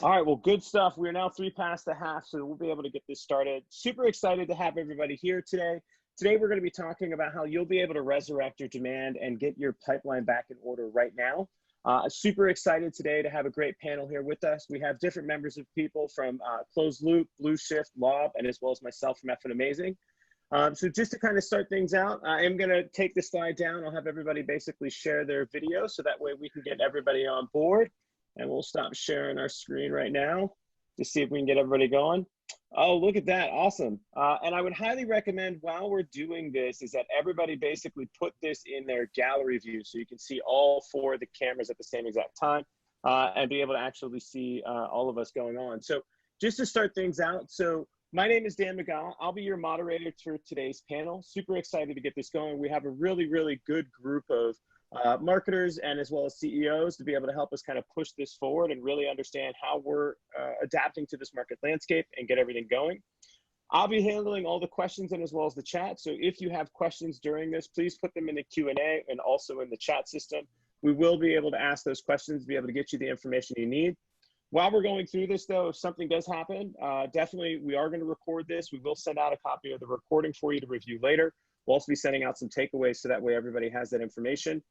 All right, well, good stuff. We're now 3 past the half, so we'll be able to get this started. Super excited to have everybody here today. Today, we're going to be talking about how you'll be able to resurrect your demand and get your pipeline back in order right now. Super excited today to have a great panel here with us. We have different members of people from Closed Loop, Blue Shift, Lob, and as well as myself from Effin' Amazing. So just to kind of start things out, I am going to take the slide down. I'll have everybody basically share their video so that way we can get everybody on board. And we'll stop sharing our screen right now to see if we can get everybody going. Oh, look at that. Awesome. And I would highly recommend while we're doing this is that everybody basically put this in their gallery view so you can see all 4 of the cameras at the same exact time and be able to actually see all of us going on. So just to start things out, so my name is Dan McGaw. I'll be your moderator for today's panel. Super excited to get this going. We have a really, really good group of marketers and as well as CEOs to be able to help us kind of push this forward and really understand how we're adapting to this market landscape and get everything going. I'll be handling all the questions and as well as the chat. So if you have questions during this, please put them in the Q&A and also in the chat system. We will be able to ask those questions, be able to get you the information you need. While we're going through this though, if something does happen, definitely we are going to record this. We will send out a copy of the recording for you to review later. We'll also be sending out some takeaways so that way everybody has that information.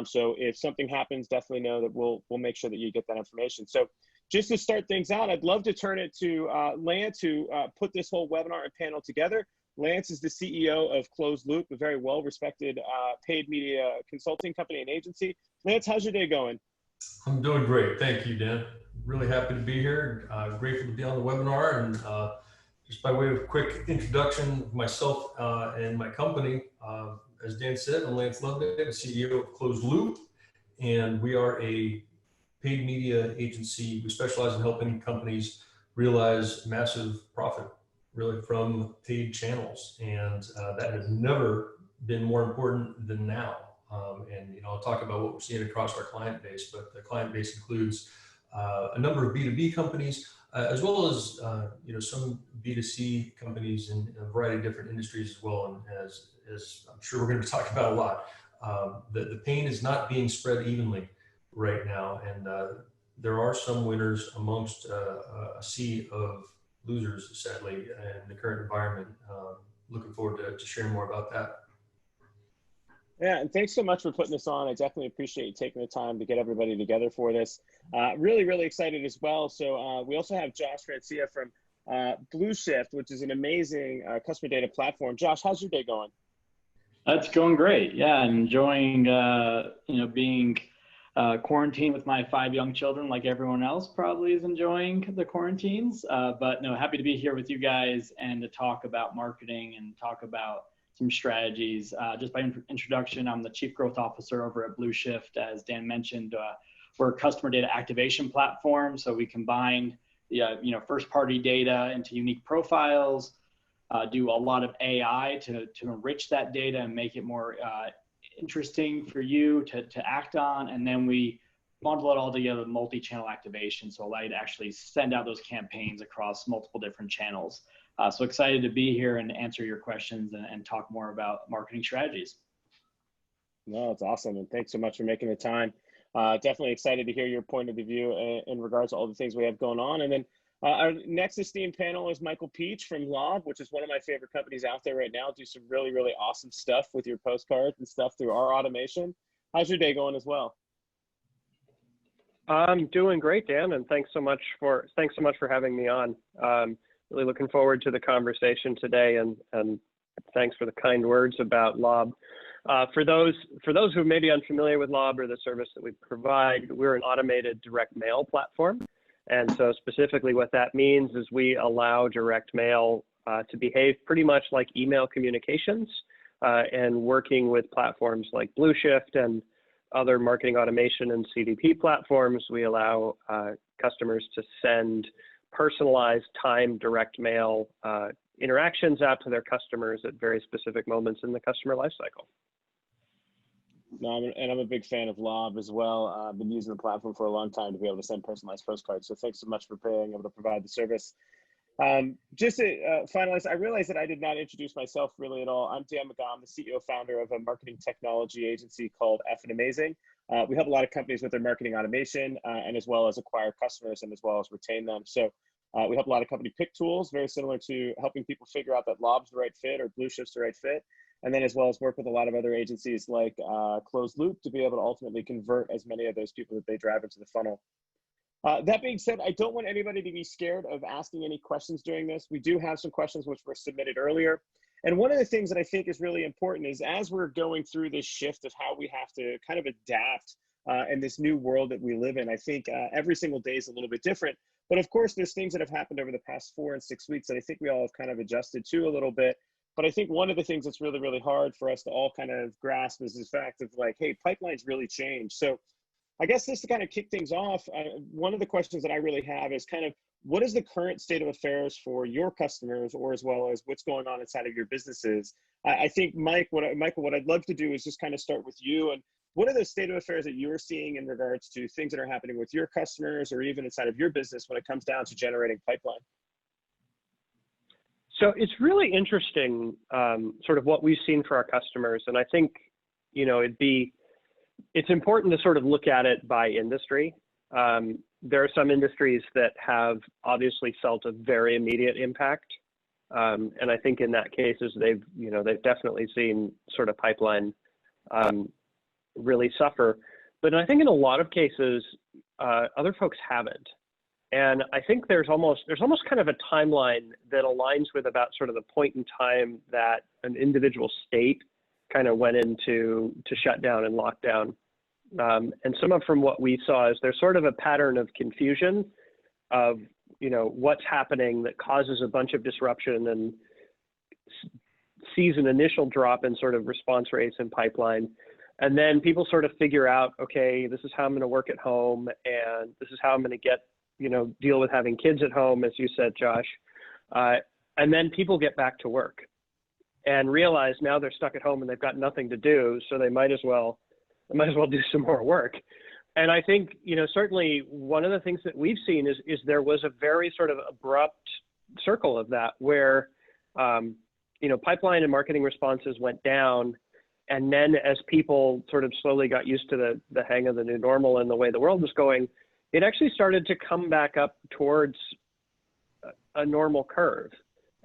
So if something happens, definitely know that we'll make sure that you get that information. So just to start things out, I'd love to turn it to Lance, who put this whole webinar and panel together. Lance is the CEO of Closed Loop, a very well-respected paid media consulting company and agency. Lance, how's your day going? I'm doing great. Thank you, Dan. Really happy to be here. Grateful to be on the webinar. And just by way of a quick introduction of myself and my company, as Dan said, I'm Lance Loveday, the CEO of Closed Loop, and we are a paid media agency. We specialize in helping companies realize massive profit, really, from paid channels, and that has never been more important than now. And I'll talk about what we're seeing across our client base, but the client base includes a number of B2B companies, as well as some B2C companies in a variety of different industries as well. And as I'm sure we're going to talk about a lot, the pain is not being spread evenly right now, and there are some winners amongst a sea of losers, sadly, in the current environment. Looking forward to sharing more about that. Yeah, and thanks so much for putting this on. I definitely appreciate you taking the time to get everybody together for this. Really, really excited as well. So we also have Josh Francia from Blue Shift, which is an amazing customer data platform. Josh, how's your day going? It's going great. Yeah, I'm enjoying being quarantined with my 5 young children, like everyone else probably is enjoying the quarantines. But no, happy to be here with you guys and to talk about marketing and talk about some strategies. Just by introduction, I'm the Chief Growth Officer over at Blue Shift. As Dan mentioned, we're a customer data activation platform. So we combine the first-party data into unique profiles, do a lot of AI to enrich that data and make it more interesting for you to act on. And then we bundle it all together with multi-channel activation, so allow you to actually send out those campaigns across multiple different channels. So excited to be here and answer your questions and talk more about marketing strategies. No, it's awesome. And thanks so much for making the time. Definitely excited to hear your point of view in regards to all the things we have going on. And then our next esteemed panel is Michael Peach from Lob, which is one of my favorite companies out there right now. Do some really, really awesome stuff with your postcards and stuff through our automation. How's your day going as well? I'm doing great, Dan, and thanks so much for having me on. Really looking forward to the conversation today, and thanks for the kind words about Lob. For those who may be unfamiliar with Lob or the service that we provide, we're an automated direct mail platform. And so specifically what that means is we allow direct mail to behave pretty much like email communications, and working with platforms like Blue Shift and other marketing automation and CDP platforms, we allow customers to send personalized timed direct mail interactions out to their customers at very specific moments in the customer lifecycle. No, and I'm a big fan of Lob as well. I've been using the platform for a long time to be able to send personalized postcards. So thanks so much for being able to provide the service. Just to finalize, I realized that I did not introduce myself really at all. I'm Dan McGaw. I'm the CEO founder of a marketing technology agency called Effin' Amazing. We help a lot of companies with their marketing automation and as well as acquire customers and as well as retain them. So we help a lot of company pick tools, very similar to helping people figure out that Lob's the right fit or Blue Shift's the right fit. And then as well as work with a lot of other agencies like Closed Loop to be able to ultimately convert as many of those people that they drive into the funnel. That being said, I don't want anybody to be scared of asking any questions during this. We do have some questions which were submitted earlier. And one of the things that I think is really important is as we're going through this shift of how we have to kind of adapt in this new world that we live in, I think every single day is a little bit different. But of course, there's things that have happened over the past 4 and 6 weeks that I think we all have kind of adjusted to a little bit. But I think one of the things that's really, really hard for us to all kind of grasp is this fact of like, hey, pipelines really change. So I guess just to kind of kick things off, one of the questions that I really have is kind of, what is the current state of affairs for your customers, or as well as what's going on inside of your businesses? I think, Michael, what I'd love to do is just kind of start with you. And what are the state of affairs that you're seeing in regards to things that are happening with your customers or even inside of your business when it comes down to generating pipeline? So it's really interesting, sort of what we've seen for our customers. And I think, it's important to sort of look at it by industry. There are some industries that have obviously felt a very immediate impact. And I think in that cases, they've definitely seen sort of pipeline really suffer. But I think in a lot of cases, other folks haven't. And I think there's almost kind of a timeline that aligns with about sort of the point in time that an individual state kind of went into shutdown and lockdown. And some of from what we saw is there's sort of a pattern of confusion of, what's happening that causes a bunch of disruption and sees an initial drop in sort of response rates and pipeline. And then people sort of figure out, okay, this is how I'm going to work at home, and this is how I'm going to get, deal with having kids at home, as you said, Josh. And then people get back to work and realize now they're stuck at home and they've got nothing to do, so they might as well do some more work. And I think, certainly one of the things that we've seen is there was a very sort of abrupt circle of that where, pipeline and marketing responses went down. And then as people sort of slowly got used to the hang of the new normal and the way the world was going, it actually started to come back up towards a normal curve.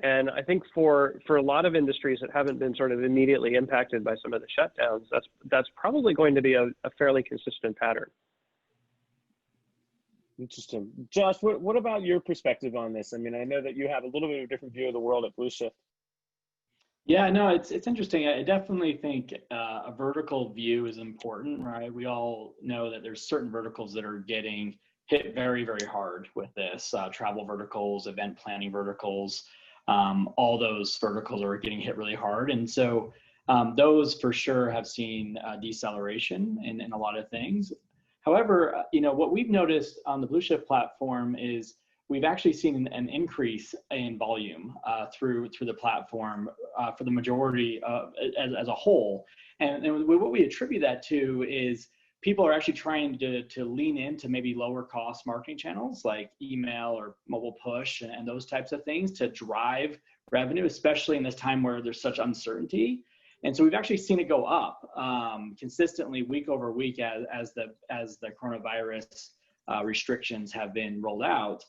And I think for a lot of industries that haven't been sort of immediately impacted by some of the shutdowns, that's probably going to be a fairly consistent pattern. Interesting. Josh, what about your perspective on this? I mean, I know that you have a little bit of a different view of the world at Blue Shift. Yeah, no, it's interesting. I definitely think a vertical view is important, right? We all know that there's certain verticals that are getting hit very, very hard with this. Travel verticals, event planning verticals, all those verticals are getting hit really hard. And so those for sure have seen deceleration in a lot of things. However, what we've noticed on the Blue Shift platform is we've actually seen an increase in volume through the platform for the majority as a whole. And what we attribute that to is people are actually trying to lean into maybe lower cost marketing channels like email or mobile push and those types of things to drive revenue, especially in this time where there's such uncertainty. And so we've actually seen it go up consistently week over week as the coronavirus restrictions have been rolled out.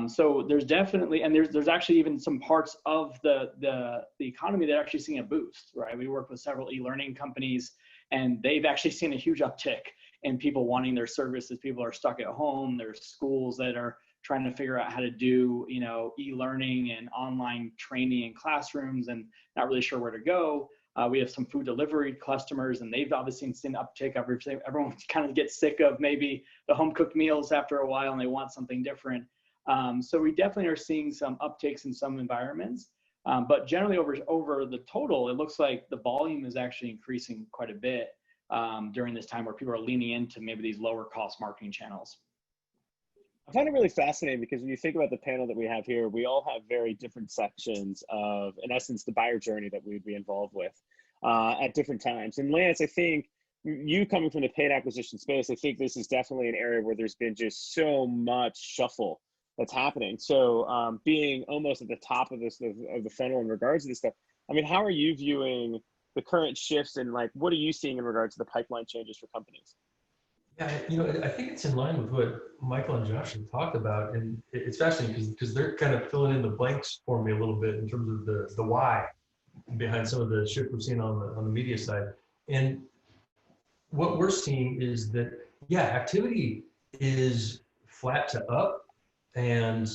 So there's definitely, and there's actually even some parts of the economy that are actually seeing a boost, right? We work with several e-learning companies, and they've actually seen a huge uptick in people wanting their services. People are stuck at home. There's schools that are trying to figure out how to do, e-learning and online training in classrooms and not really sure where to go. We have some food delivery customers, and they've obviously seen an uptick. Everyone kind of gets sick of maybe the home cooked meals after a while, and they want something different. So we definitely are seeing some upticks in some environments, but generally over the total, it looks like the volume is actually increasing quite a bit during this time where people are leaning into maybe these lower cost marketing channels. I find it really fascinating because when you think about the panel that we have here, we all have very different sections of, in essence, the buyer journey that we'd be involved with at different times. And Lance, I think you coming from the paid acquisition space, I think this is definitely an area where there's been just so much shuffle that's happening. So being almost at the top of the funnel in regards to this stuff, I mean, how are you viewing the current shifts and what are you seeing in regards to the pipeline changes for companies? Yeah, I think it's in line with what Michael and Josh have talked about, and it's fascinating because they're kind of filling in the blanks for me a little bit in terms of the why behind some of the shift we're seeing on the media side. And what we're seeing is that, yeah, activity is flat to up, and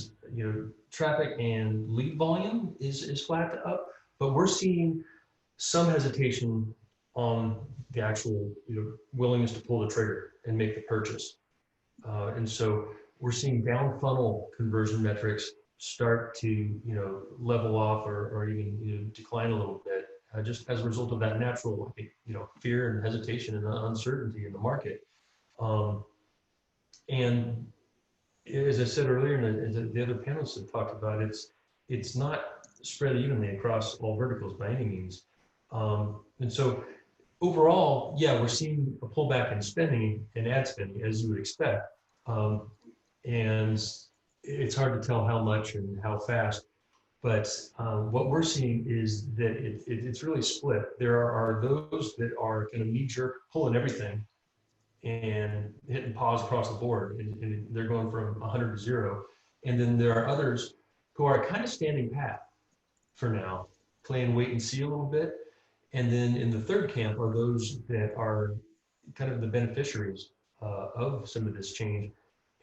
traffic and lead volume is flat to up, but we're seeing some hesitation on the actual willingness to pull the trigger and make the purchase. And so we're seeing down funnel conversion metrics start to level off or even decline a little bit, just as a result of that natural fear and hesitation and uncertainty in the market. And as I said earlier, and the other panelists have talked about, it's not spread evenly across all verticals by any means. And so overall, yeah, we're seeing a pullback in spending and ad spending, as you would expect. And it's hard to tell how much and how fast, but what we're seeing is that it's really split. There are those that are kind of knee-jerk pulling everything and hitting pause across the board, and they're going from 100 to 0. And then there are others who are kind of standing pat for now, playing wait and see a little bit. And then in the third camp are those that are kind of the beneficiaries of some of this change,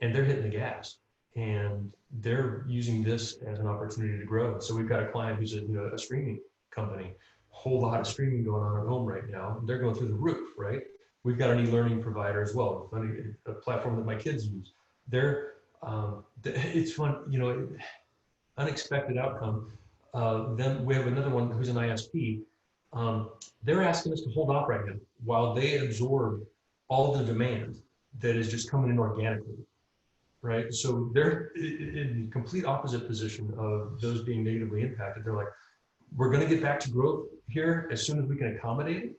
and they're hitting the gas, and they're using this as an opportunity to grow. So we've got a client who's a streaming company, whole lot of streaming going on at home right now. They're going through the roof, right? We've got an e-learning provider as well, a platform that my kids use. It's fun, unexpected outcome. Then we have another one who's an ISP. They're asking us to hold off right now while they absorb all the demand that is just coming in organically, right? So they're in complete opposite position of those being negatively impacted. They're like, we're going to get back to growth here as soon as we can accommodate it,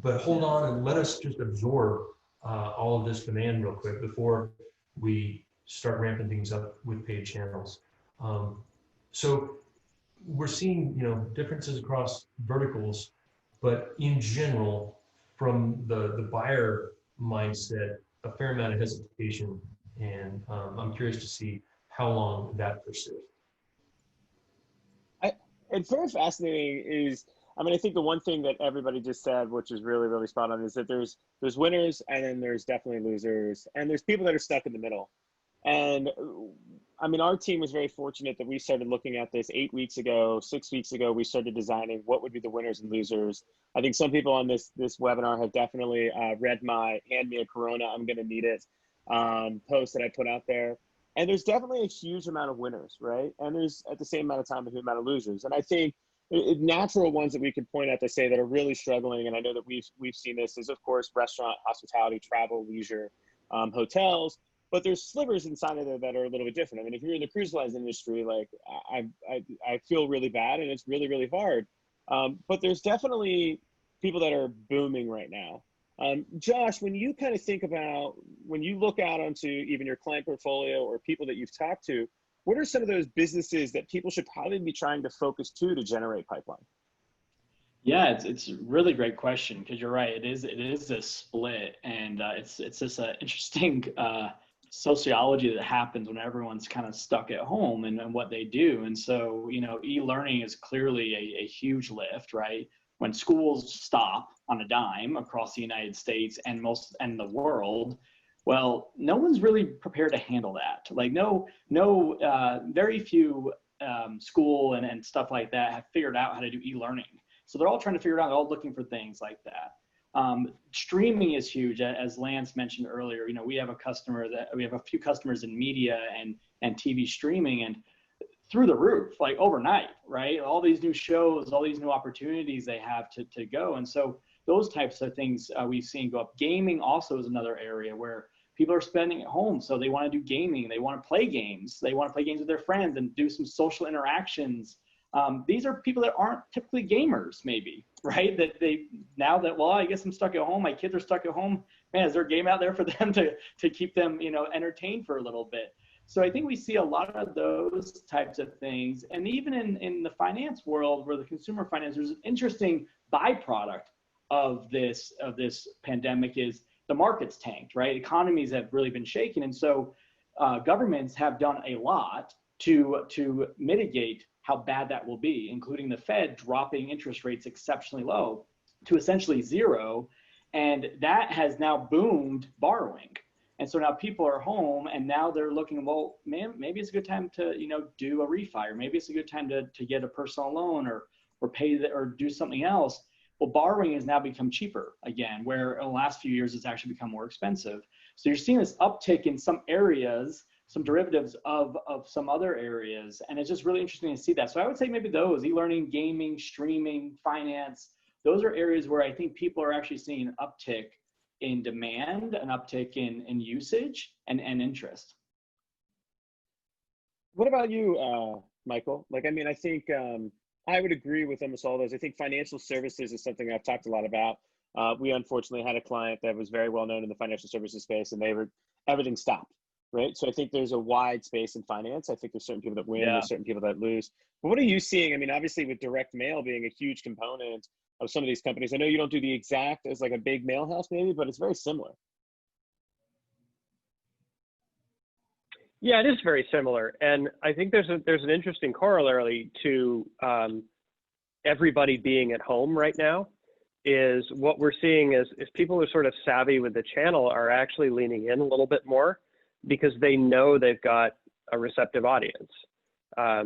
but hold on and let us just absorb all of this demand real quick before we start ramping things up with paid channels. So we're seeing differences across verticals, but in general, from the buyer mindset, a fair amount of hesitation, and I'm curious to see how long that persists. It's very fascinating is, I think the one thing that everybody just said, which is really, really spot on, is that there's winners and then there's definitely losers, and there's people that are stuck in the middle. And our team was very fortunate that we started looking at this 8 weeks ago, 6 weeks ago. We started designing what would be the winners and losers. I think some people on this webinar have definitely read my "Hand me a Corona, I'm gonna need it" post that I put out there. And there's definitely a huge amount of winners, right? And there's at the same amount of time a huge amount of losers. And I think natural ones that we could point out to say that are really struggling, and I know that we've seen this, is of course restaurant, hospitality, travel, leisure, hotels. But there's slivers inside of there that are a little bit different. If you're in the cruise lines industry, like I feel really bad, and it's really, really hard. But there's definitely people that are booming right now. Josh, when you kind of think about, when you look out onto even your client portfolio or people that you've talked to, what are some of those businesses that people should probably be trying to focus to generate pipeline? Yeah, it's a really great question, because you're right. It is a split, and it's just an interesting sociology that happens when everyone's kind of stuck at home and what they do. And so, e-learning is clearly a huge lift, right? When schools stop on a dime across the United States and the world, well, no one's really prepared to handle that. Like very few school and stuff like that have figured out how to do e-learning. So they're all trying to figure it out, all looking for things like that. Streaming is huge, as Lance mentioned earlier. We have a few customers in media and TV streaming, and through the roof, like overnight, right? All these new shows, all these new opportunities they have to go. And so those types of things we've seen go up. Gaming also is another area where people are spending at home. So they want to do gaming. They want to play games. They want to play games with their friends and do some social interactions. These are people that aren't typically gamers, maybe, right? I guess I'm stuck at home. My kids are stuck at home. Man, is there a game out there for them to keep them, entertained for a little bit? So I think we see a lot of those types of things. And even in the finance world, where the consumer finance, there's an interesting byproduct of this pandemic is the market's tanked, right? Economies have really been shaken. And so governments have done a lot to mitigate how bad that will be, including the Fed dropping interest rates exceptionally low to essentially zero. And that has now boomed borrowing. And so now people are home and now they're looking, well, man, maybe it's a good time to, do a refi, or maybe it's a good time to get a personal loan or pay or do something else. Well, borrowing has now become cheaper again, where in the last few years it's actually become more expensive. So you're seeing this uptick in some areas, some derivatives of some other areas. And it's just really interesting to see that. So I would say maybe those, e-learning, gaming, streaming, finance, those are areas where I think people are actually seeing an uptick in demand, an uptick in usage and interest. What about you, Michael? I think I would agree with almost all those. I think financial services is something I've talked a lot about. We unfortunately had a client that was very well known in the financial services space, and everything stopped, right? So I think there's a wide space in finance. I think there's certain people that win, there's certain people that lose. But what are you seeing? I mean, obviously with direct mail being a huge component of some of these companies, I know you don't do the exact as like a big mail house maybe, but it's very similar. Yeah, it is very similar. And I think there's an interesting corollary to everybody being at home right now. Is what we're seeing is people who are sort of savvy with the channel are actually leaning in a little bit more because they know they've got a receptive audience. I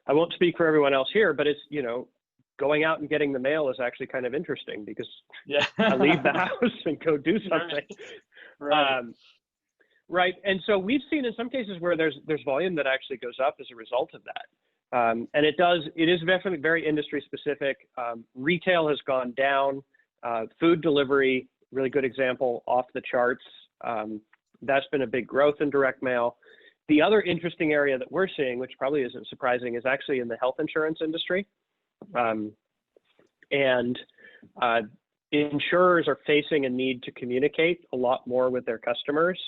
won't speak for everyone else here, but it's, going out and getting the mail is actually kind of interesting because I leave the house and go do something. Right. Right. And so we've seen in some cases where there's volume that actually goes up as a result of that. And it is definitely very industry specific. Retail has gone down, food delivery, really good example, off the charts. That's been a big growth in direct mail. The other interesting area that we're seeing, which probably isn't surprising, is actually in the health insurance industry. Insurers are facing a need to communicate a lot more with their customers.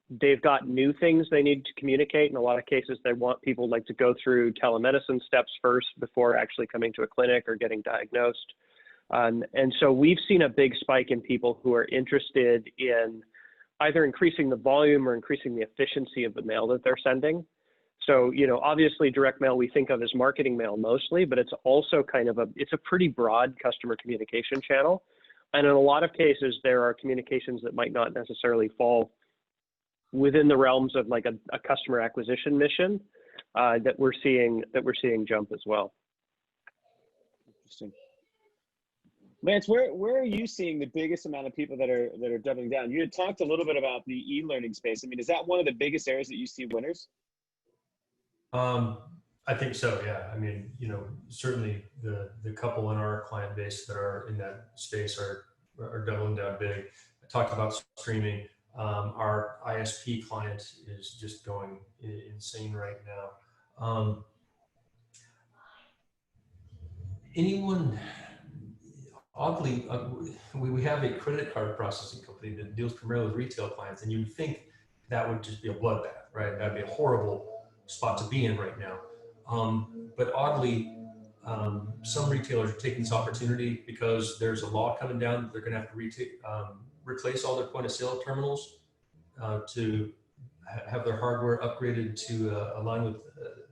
They've got new things they need to communicate. In a lot of cases, they want people to go through telemedicine steps first before actually coming to a clinic or getting diagnosed. And so we've seen a big spike in people who are interested in either increasing the volume or increasing the efficiency of the mail that they're sending. So, obviously direct mail we think of as marketing mail mostly, but it's also it's a pretty broad customer communication channel. And in a lot of cases, there are communications that might not necessarily fall within the realms of a customer acquisition mission that we're seeing jump as well. Interesting. Lance, where are you seeing the biggest amount of people that are doubling down? You had talked a little bit about the e-learning space. I mean, is that one of the biggest areas that you see winners? I think so. Yeah. I mean, certainly the couple in our client base that are in that space are doubling down big. I talked about streaming. Our ISP client is just going insane right now. Oddly, we have a credit card processing company that deals primarily with retail clients, and you'd think that would just be a bloodbath, right? That'd be a horrible spot to be in right now. But oddly, some retailers are taking this opportunity because there's a law coming down that they're going to have to replace all their point of sale terminals to have their hardware upgraded to align with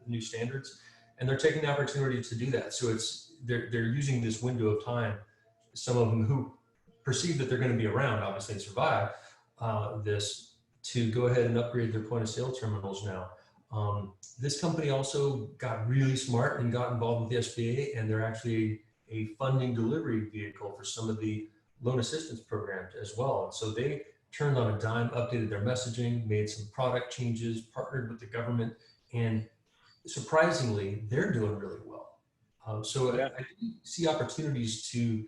new standards, and they're taking the opportunity to do that. So they're using this window of time. Some of them who perceive that they're going to be around, obviously, and survive this, to go ahead and upgrade their point of sale terminals now. This company also got really smart and got involved with the SBA, and they're actually a funding delivery vehicle for some of the loan assistance programs as well. So they turned on a dime, updated their messaging, made some product changes, partnered with the government, and surprisingly, they're doing really well. I do see opportunities to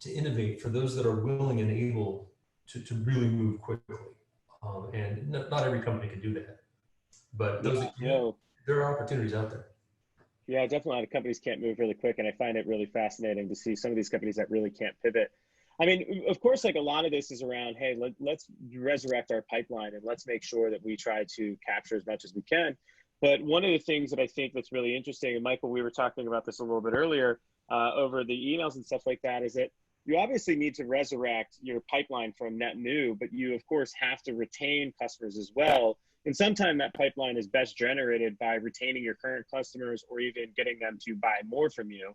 innovate for those that are willing and able to really move quickly. And not every company can do that. But those there are opportunities out there. Yeah, definitely a lot of companies can't move really quick, and I find it really fascinating to see some of these companies that really can't pivot. I mean, of course, a lot of this is around, hey, let's resurrect our pipeline and let's make sure that we try to capture as much as we can. But one of the things that I think that's really interesting, and Michael, we were talking about this a little bit earlier over the emails and stuff like that, is that you obviously need to resurrect your pipeline from net new, but you of course have to retain customers as well. And sometimes that pipeline is best generated by retaining your current customers or even getting them to buy more from you.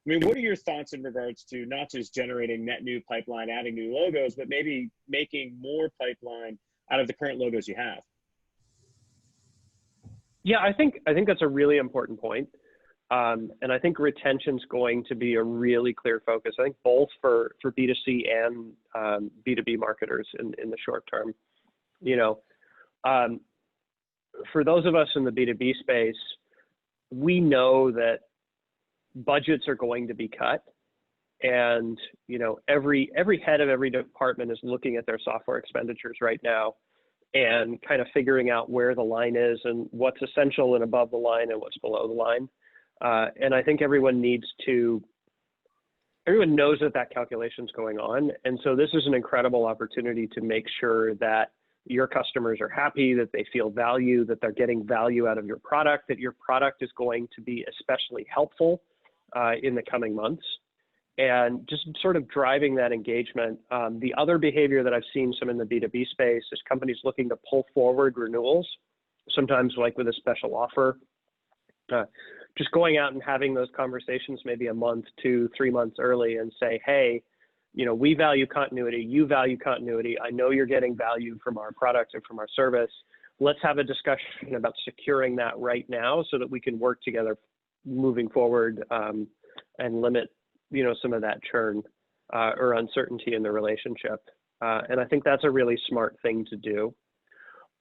I mean, what are your thoughts in regards to not just generating net new pipeline, adding new logos, but maybe making more pipeline out of the current logos you have? Yeah, I think that's a really important point. And I think retention's going to be a really clear focus. I think both for B2C and B2B marketers in the short term. You know, for those of us in the B2B space, we know that budgets are going to be cut, and you know, every head of every department is looking at their software expenditures right now and kind of figuring out where the line is and what's essential and above the line and what's below the line. And I think everyone knows that calculation's going on. And so this is an incredible opportunity to make sure that your customers are happy, that they feel value, that they're getting value out of your product, that your product is going to be especially helpful in the coming months, and just sort of driving that engagement. The other behavior that I've seen some in the B2B space is companies looking to pull forward renewals, sometimes like with a special offer. Just going out and having those conversations maybe a month, 2, 3 months early and say, hey, you know, we value continuity, you value continuity. I know you're getting value from our product and from our service. Let's have a discussion about securing that right now so that we can work together moving forward and limit, you know, some of that churn or uncertainty in the relationship. And I think that's a really smart thing to do.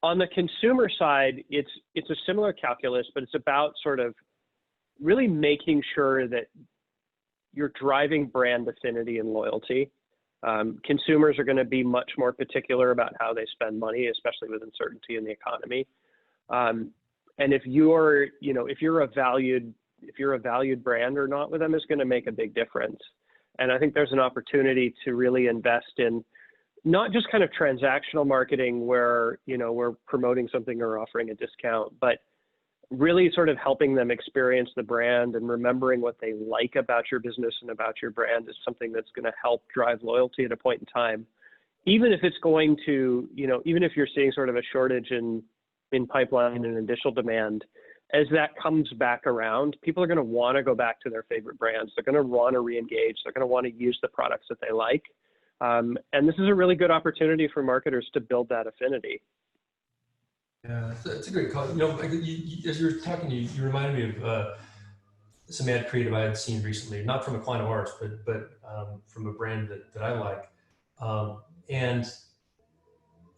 On the consumer side, it's a similar calculus, but it's about sort of really making sure that you're driving brand affinity and loyalty. Consumers are going to be much more particular about how they spend money, especially with uncertainty in the economy. And if you're a valued brand or not with them is going to make a big difference. And I think there's an opportunity to really invest in not just kind of transactional marketing where, you know, we're promoting something or offering a discount, but really sort of helping them experience the brand and remembering what they like about your business and about your brand is something that's going to help drive loyalty at a point in time. Even if it's going to, you know, even if you're seeing sort of a shortage in pipeline and additional demand, as that comes back around, people are going to want to go back to their favorite brands. They're going to want to re-engage. They're going to want to use the products that they like. And this is a really good opportunity for marketers to build that affinity. Yeah, it's a great call. You know, as you were talking, you reminded me of some ad creative I had seen recently, not from a client of ours, but from a brand that I like. And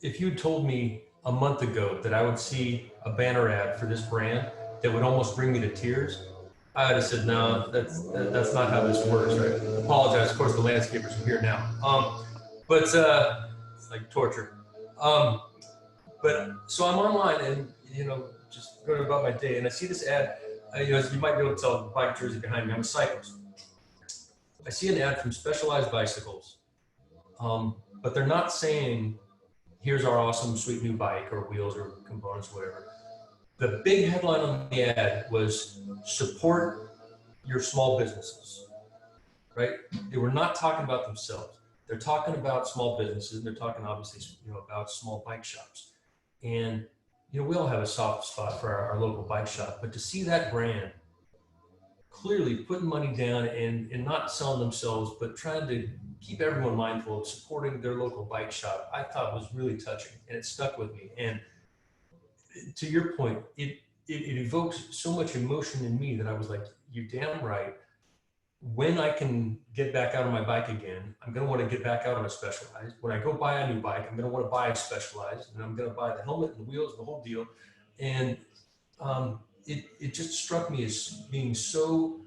if you had told me a month ago that I would see a banner ad for this brand that would almost bring me to tears, I would have said, no, that's not how this works, right? Apologize, of course, the landscapers are here now. But it's like torture. But so I'm online and, you know, just going about my day and I see this ad, you know, as you might be able to tell the bike jersey behind me, I'm a cyclist. I see an ad from Specialized Bicycles, but they're not saying, here's our awesome, sweet new bike or wheels or components, whatever. The big headline on the ad was support your small businesses, right? They were not talking about themselves. They're talking about small businesses and they're talking obviously, you know, about small bike shops. And, you know, we all have a soft spot for our local bike shop, but to see that brand clearly putting money down and not selling themselves, but trying to keep everyone mindful of supporting their local bike shop, I thought was really touching and it stuck with me. And to your point, it evokes so much emotion in me that I was like, you're damn right. When I can get back out on my bike again, I'm going to want to get back out on a Specialized. When I go buy a new bike, I'm going to want to buy a Specialized, and I'm going to buy the helmet and the wheels, the whole deal. And it just struck me as being so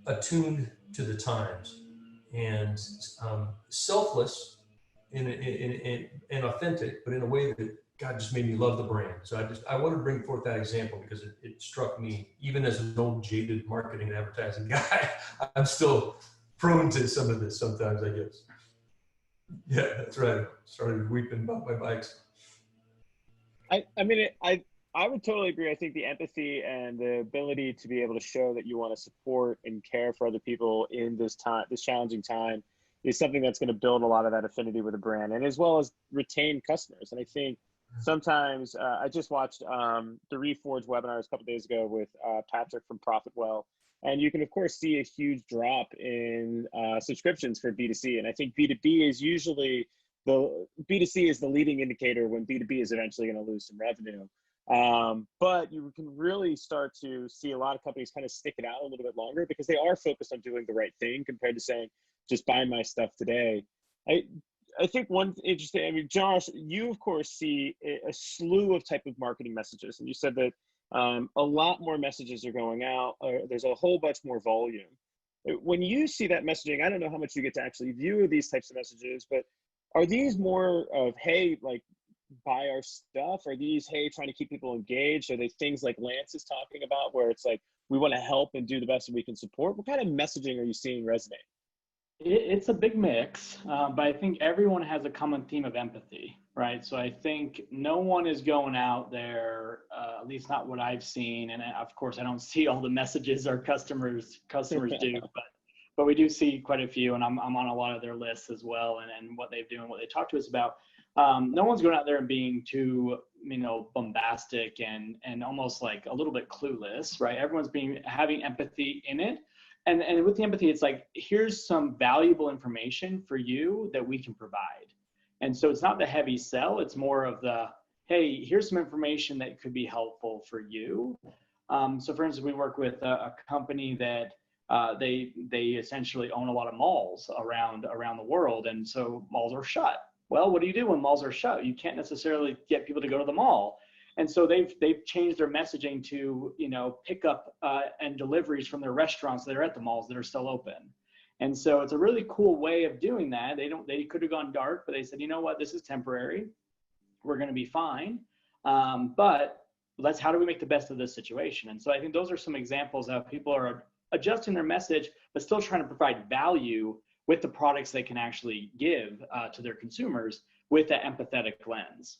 attuned to the times and selfless and authentic, but in a way that God just made me love the brand. So I want to bring forth that example because it struck me, even as an old jaded marketing and advertising guy, I'm still prone to some of this sometimes, I guess. Yeah, that's right. Started weeping about my bikes. I would totally agree. I think the empathy and the ability to be able to show that you want to support and care for other people in this challenging time is something that's going to build a lot of that affinity with a brand, and as well as retain customers. And I think sometimes I just watched the Reforge webinars a couple of days ago with Patrick from Profitwell, and you can of course see a huge drop in subscriptions for B2C. And I think B2B is usually B2C is the leading indicator when B2B is eventually going to lose some revenue. But you can really start to see a lot of companies kind of stick it out a little bit longer because they are focused on doing the right thing compared to saying, just buy my stuff today. I think one interesting, I mean, Josh, you of course see a slew of type of marketing messages, and you said that a lot more messages are going out. There's a whole bunch more volume. When you see that messaging, I don't know how much you get to actually view these types of messages, but are these more of, hey, like, buy our stuff? Are these, hey, trying to keep people engaged? Are they things like Lance is talking about where it's like, we want to help and do the best that we can support? What kind of messaging are you seeing resonate? It's a big mix, but I think everyone has a common theme of empathy, right? So I think no one is going out there, at least not what I've seen. And of course, I don't see all the messages our customers do, but we do see quite a few, and I'm on a lot of their lists as well, and what they do and what they talk to us about. No one's going out there and being too, bombastic and almost like a little bit clueless, right? Everyone's having empathy in it. And with the empathy, it's like, here's some valuable information for you that we can provide. And so it's not the heavy sell, it's more of the, hey, here's some information that could be helpful for you. So for instance, we work with a company that they essentially own a lot of malls around the world. And so malls are shut. Well, what do you do when malls are shut? You can't necessarily get people to go to the mall. And so they've changed their messaging to, pickup and deliveries from their restaurants that are at the malls that are still open. And so it's a really cool way of doing that. They could have gone dark, but they said, you know what, this is temporary. We're going to be fine. But how do we make the best of this situation? And so I think those are some examples of people are adjusting their message, but still trying to provide value with the products they can actually give to their consumers with that empathetic lens.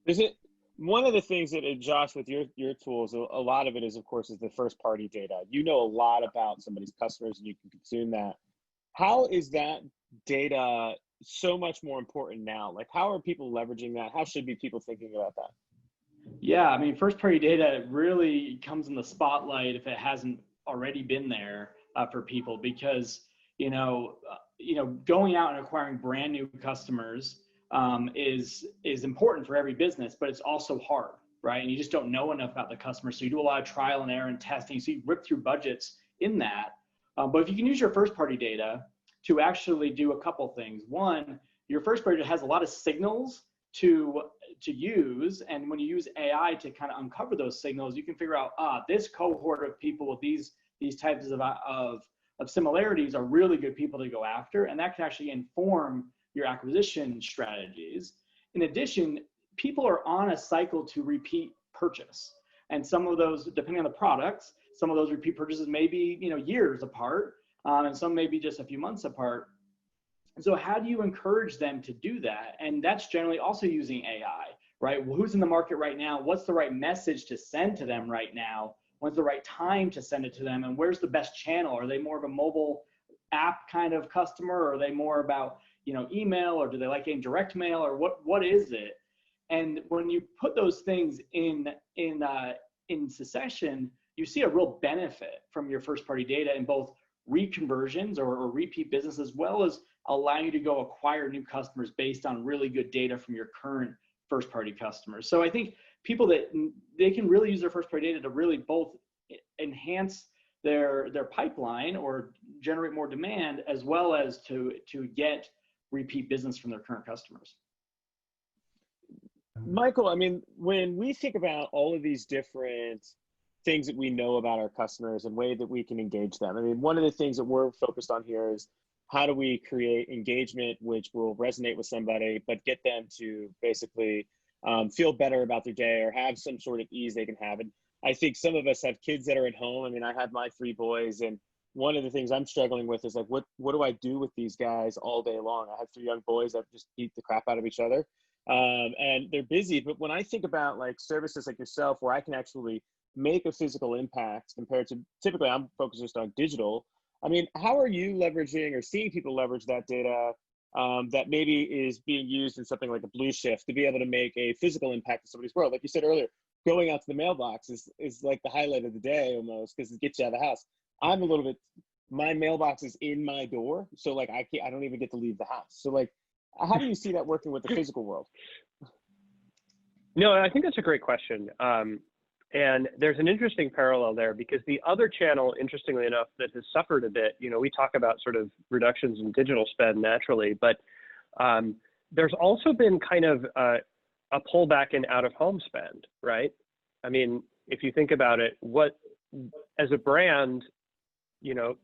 Is it one of the things that, Josh, with your tools, a lot of it is, of course, is the first party data. You know a lot about somebody's customers and you can consume that. How is that data so much more important now? Like, how are people leveraging that? How should people thinking about that? Yeah, I mean, first party data really comes in the spotlight if it hasn't already been there for people, because, going out and acquiring brand new customers is important for every business, but it's also hard, right? And you just don't know enough about the customer. So you do a lot of trial and error and testing. So you rip through budgets in that. But if you can use your first party data to actually do a couple things. One, your first party data has a lot of signals to use. And when you use AI to kind of uncover those signals, you can figure out, this cohort of people with these types of similarities are really good people to go after. And that can actually inform your acquisition strategies. In addition, people are on a cycle to repeat purchase. And some of those, depending on the products, some of those repeat purchases may be, years apart, and some may be just a few months apart. So how do you encourage them to do that? And that's generally also using AI, right? Well, who's in the market right now? What's the right message to send to them right now? When's the right time to send it to them? And where's the best channel? Are they more of a mobile app kind of customer? Or are they more about, email, or do they like getting direct mail, or what is it? And when you put those things in succession, you see a real benefit from your first party data in both reconversions or repeat business, as well as allowing you to go acquire new customers based on really good data from your current first party customers. So I think people that they can really use their first party data to really both enhance their pipeline or generate more demand, as well as to get repeat business from their current customers. Michael, I mean, when we think about all of these different things that we know about our customers and way that we can engage them, I mean, one of the things that we're focused on here is how do we create engagement which will resonate with somebody, but get them to basically feel better about their day or have some sort of ease they can have. And I think some of us have kids that are at home. I mean, I have my 3 boys, and one of the things I'm struggling with is like, what do I do with these guys all day long? I have 3 young boys that just beat the crap out of each other. And they're busy. But when I think about like services like yourself, where I can actually make a physical impact compared to, typically I'm focused just on digital, I mean, how are you leveraging or seeing people leverage that data that maybe is being used in something like a Blue Shift to be able to make a physical impact in somebody's world? Like you said earlier, going out to the mailbox is like the highlight of the day almost, because it gets you out of the house. I'm a little bit, my mailbox is in my door, so like I don't even get to leave the house. So like, how do you see that working with the physical world? No, I think that's a great question. And there's an interesting parallel there, because the other channel, interestingly enough, that has suffered a bit, we talk about sort of reductions in digital spend naturally, but there's also been kind of a pullback in out-of-home spend, right? I mean, if you think about it, as a brand,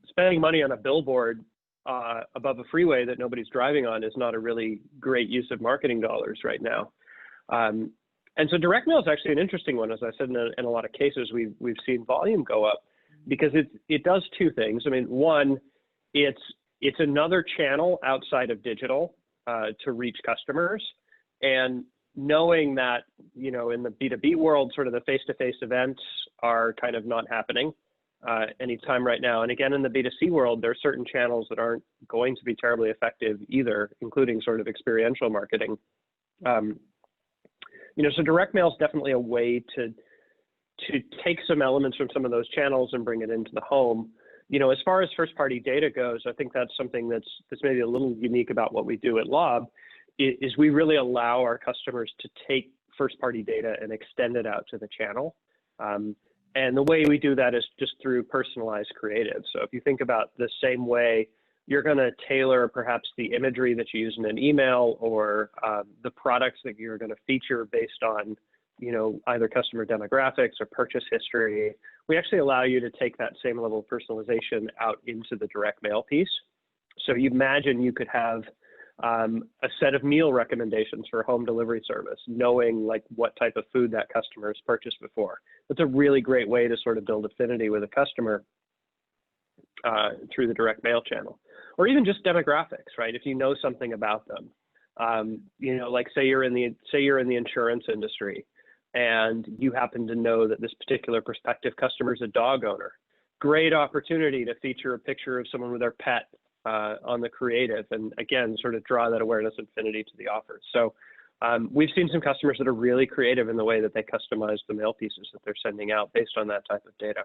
spending money on a billboard above a freeway that nobody's driving on is not a really great use of marketing dollars right now. And so direct mail is actually an interesting one. As I said, in a lot of cases, we've seen volume go up because it does two things. I mean, one, it's another channel outside of digital to reach customers, and knowing that in the B2B world, sort of the face-to-face events are kind of not happening anytime right now. And again, in the B2C world, there are certain channels that aren't going to be terribly effective either, including sort of experiential marketing. So direct mail is definitely a way to take some elements from some of those channels and bring it into the home. As far as first-party data goes, I think that's something that's maybe a little unique about what we do at Lob, is we really allow our customers to take first-party data and extend it out to the channel. And the way we do that is just through personalized creative. So if you think about the same way, you're going to tailor perhaps the imagery that you use in an email, or the products that you're going to feature based on, either customer demographics or purchase history. We actually allow you to take that same level of personalization out into the direct mail piece. So you imagine you could have a set of meal recommendations for a home delivery service, knowing like what type of food that customer has purchased before. That's a really great way to sort of build affinity with a customer through the direct mail channel, or even just demographics, right? If you know something about them, like say you're in the insurance industry, and you happen to know that this particular prospective customer is a dog owner. Great opportunity to feature a picture of someone with their pet on the creative, and again, sort of draw that awareness and affinity to the offer. So we've seen some customers that are really creative in the way that they customize the mail pieces that they're sending out based on that type of data.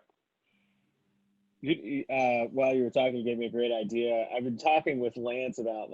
While you were talking, you gave me a great idea. I've been talking with Lance about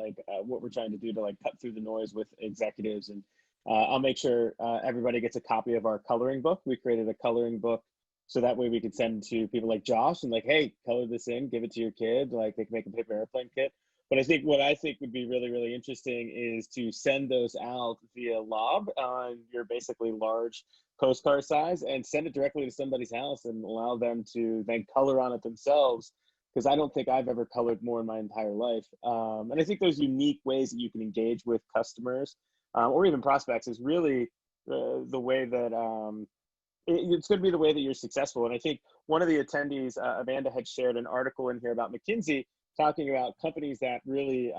what we're trying to do to cut through the noise with executives, and I'll make sure everybody gets a copy of our coloring book. We created a coloring book so that way we could send to people like Josh and hey, color this in, give it to your kid. They can make a paper airplane kit. But what I think would be really, really interesting is to send those out via Lob on your basically large postcard size, and send it directly to somebody's house and allow them to then color on it themselves, because I don't think I've ever colored more in my entire life. And I think those unique ways that you can engage with customers or even prospects is really the way that it's going to be the way that you're successful. And I think one of the attendees, Amanda, had shared an article in here about McKinsey talking about companies that really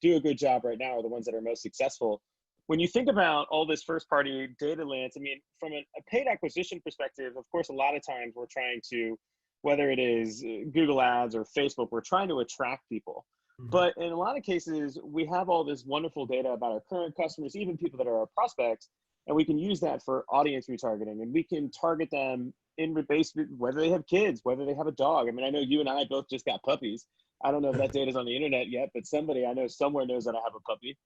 do a good job right now are the ones that are most successful. When you think about all this first-party data, Lance, I mean, from a paid acquisition perspective, of course, a lot of times we're trying to, whether it is Google Ads or Facebook, we're trying to attract people. Mm-hmm. But in a lot of cases, we have all this wonderful data about our current customers, even people that are our prospects, and we can use that for audience retargeting, and we can target them in base, whether they have kids, whether they have a dog. I mean, I know you and I both just got puppies. I don't know if that data is on the internet yet, but somebody I know somewhere knows that I have a puppy.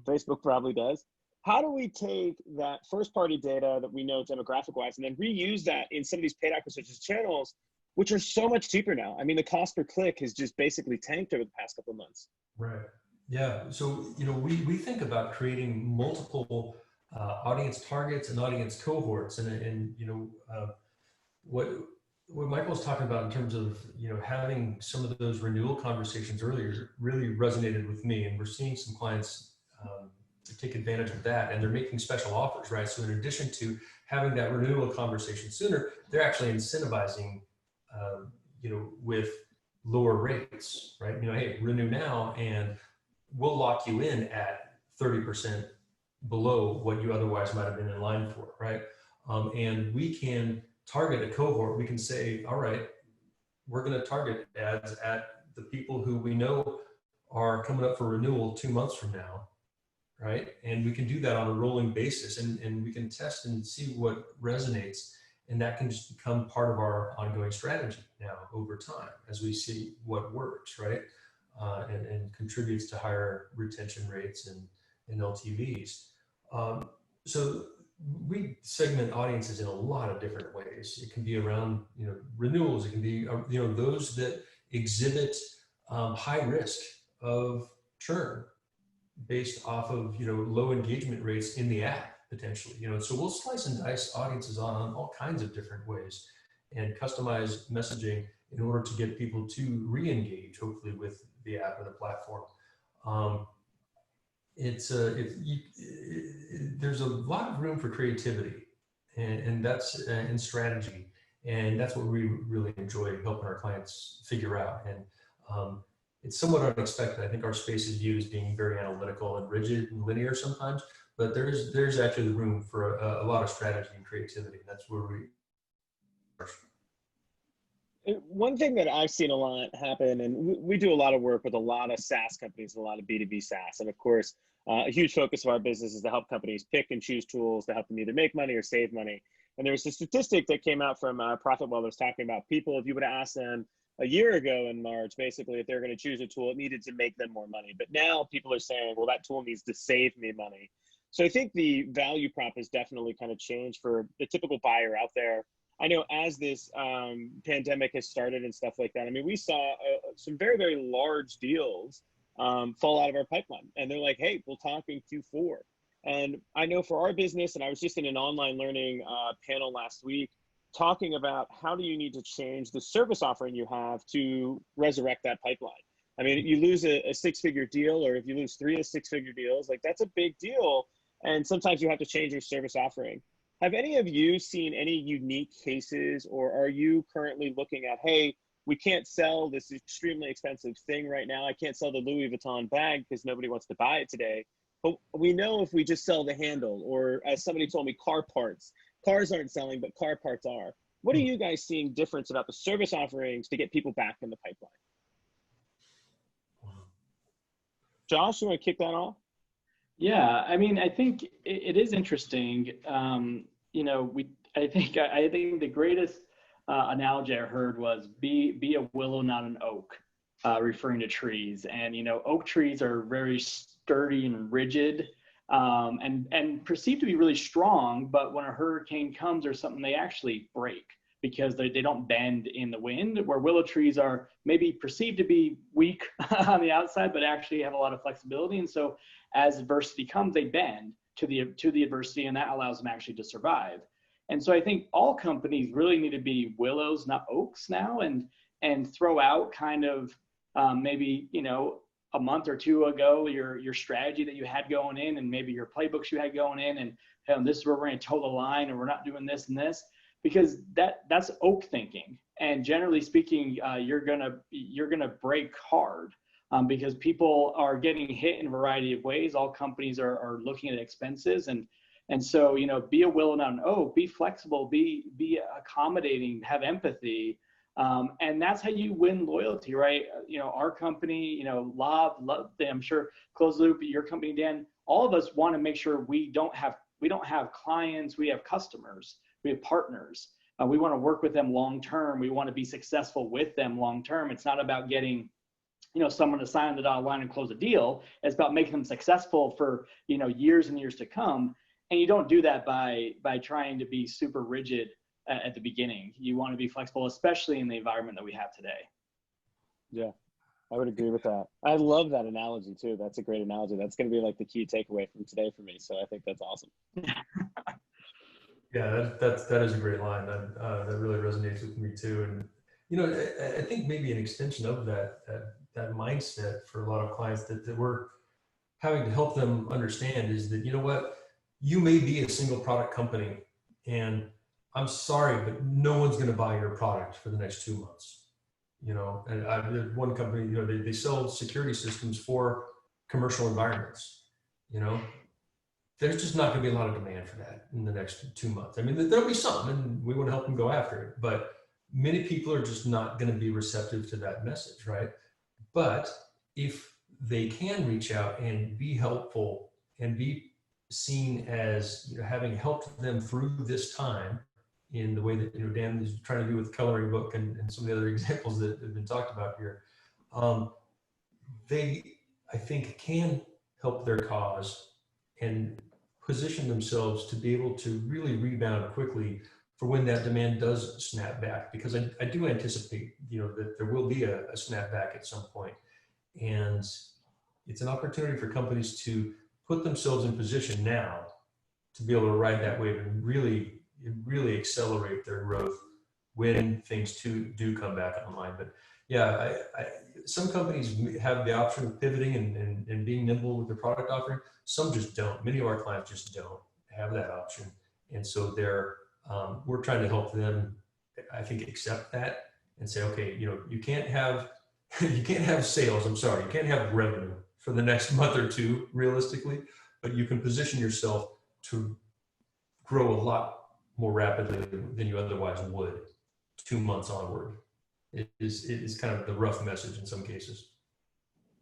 Facebook probably does. How do we take that first-party data that we know demographic-wise and then reuse that in some of these paid acquisition channels, which are so much cheaper now? I mean, the cost per click has just basically tanked over the past couple of months. Right. Yeah. So, we think about creating multiple audience targets and audience cohorts, and what Michael was talking about in terms of having some of those renewal conversations earlier really resonated with me, and we're seeing some clients take advantage of that, and they're making special offers, right? So in addition to having that renewal conversation sooner, they're actually incentivizing with lower rates, right? Hey, renew now and we'll lock you in at 30% below what you otherwise might have been in line for, right? And we can target a cohort. We can say, all right, we're going to target ads at the people who we know are coming up for renewal 2 months from now, right? And we can do that on a rolling basis, and we can test and see what resonates. And that can just become part of our ongoing strategy now over time as we see what works, right? And contributes to higher retention rates and LTVs. So we segment audiences in a lot of different ways. It can be around, renewals. It can be, those that exhibit high risk of churn based off of, low engagement rates in the app potentially, so we'll slice and dice audiences on all kinds of different ways and customize messaging in order to get people to re-engage, hopefully, with the app or the platform. There's a lot of room for creativity, and that's in strategy, and that's what we really enjoy helping our clients figure out. And it's somewhat unexpected. I think our space is viewed as being very analytical and rigid and linear sometimes, but there's actually room for a lot of strategy and creativity. That's where we. One thing that I've seen a lot happen, and we do a lot of work with a lot of SaaS companies, a lot of B2B SaaS. And of course, a huge focus of our business is to help companies pick and choose tools to help them either make money or save money. And there was a statistic that came out from ProfitWell that was talking about people, if you would have asked them a year ago in March, basically, if they're going to choose a tool, it needed to make them more money. But now people are saying, well, that tool needs to save me money. So I think the value prop has definitely kind of changed for the typical buyer out there. I know as this pandemic has started and stuff like that, I mean, we saw some very, very large deals fall out of our pipeline. And they're like, hey, we'll talk in Q4. And I know for our business, and I was just in an online learning panel last week, talking about how do you need to change the service offering you have to resurrect that pipeline. I mean, you lose a six-figure deal, or if you lose 3 six-figure deals, like that's a big deal. And sometimes you have to change your service offering. Have any of you seen any unique cases, or are you currently looking at, hey, we can't sell this extremely expensive thing right now. I can't sell the Louis Vuitton bag because nobody wants to buy it today. But we know if we just sell the handle, or as somebody told me, car parts. Cars aren't selling, but car parts are. What are you guys seeing difference about the service offerings to get people back in the pipeline? Josh, you want to kick that off? Yeah, I mean, I think it is interesting. I think the greatest analogy I heard was be a willow, not an oak, referring to trees. And oak trees are very sturdy and rigid, and perceived to be really strong. But when a hurricane comes or something, they actually break because they don't bend in the wind. Where willow trees are maybe perceived to be weak on the outside, but actually have a lot of flexibility. And so as adversity comes, they bend to the adversity, and that allows them actually to survive. And so I think all companies really need to be willows, not oaks now, and throw out kind of maybe, a month or two ago, your strategy that you had going in, and maybe your playbooks you had going in, and this is where we're going to toe the line, and we're not doing this and this, because that's oak thinking. And generally speaking, you're gonna break hard. Because people are getting hit in a variety of ways. All companies are looking at expenses, and so be a willow, not an oak. Be flexible, be accommodating, have empathy, and that's how you win loyalty, right? Our company, Lob, I'm sure Closed Loop, your company, Dan. All of us want to make sure we don't have clients, we have customers, we have partners. We want to work with them long term. We want to be successful with them long term. It's not about getting someone to sign the dotted line and close a deal. It's about making them successful for, years and years to come. And you don't do that by trying to be super rigid at the beginning. You want to be flexible, especially in the environment that we have today. Yeah, I would agree with that. I love that analogy too. That's a great analogy. That's going to be like the key takeaway from today for me. So I think that's awesome. Yeah, that is a great line. That really resonates with me too. And I think maybe an extension of that mindset for a lot of clients that we're having to help them understand is that, you may be a single product company, and I'm sorry, but no one's going to buy your product for the next 2 months. And there's one company, they sell security systems for commercial environments. There's just not going to be a lot of demand for that in the next 2 months. I mean, there'll be some, and we want to help them go after it, but many people are just not going to be receptive to that message, right? But if they can reach out and be helpful and be seen as having helped them through this time in the way that Dan is trying to do with the coloring book and some of the other examples that have been talked about here, they, I think, can help their cause and position themselves to be able to really rebound quickly for when that demand does snap back, because I do anticipate, that there will be a snapback at some point. And it's an opportunity for companies to put themselves in position now to be able to ride that wave and really accelerate their growth when things do come back online. But yeah, some companies have the option of pivoting and being nimble with their product offering. Some just don't. Many of our clients just don't have that option. And so we're trying to help them, I think, accept that and say, okay, you can't have sales. I'm sorry, you can't have revenue for the next month or two, realistically, but you can position yourself to grow a lot more rapidly than you otherwise would 2 months onward. It is kind of the rough message in some cases.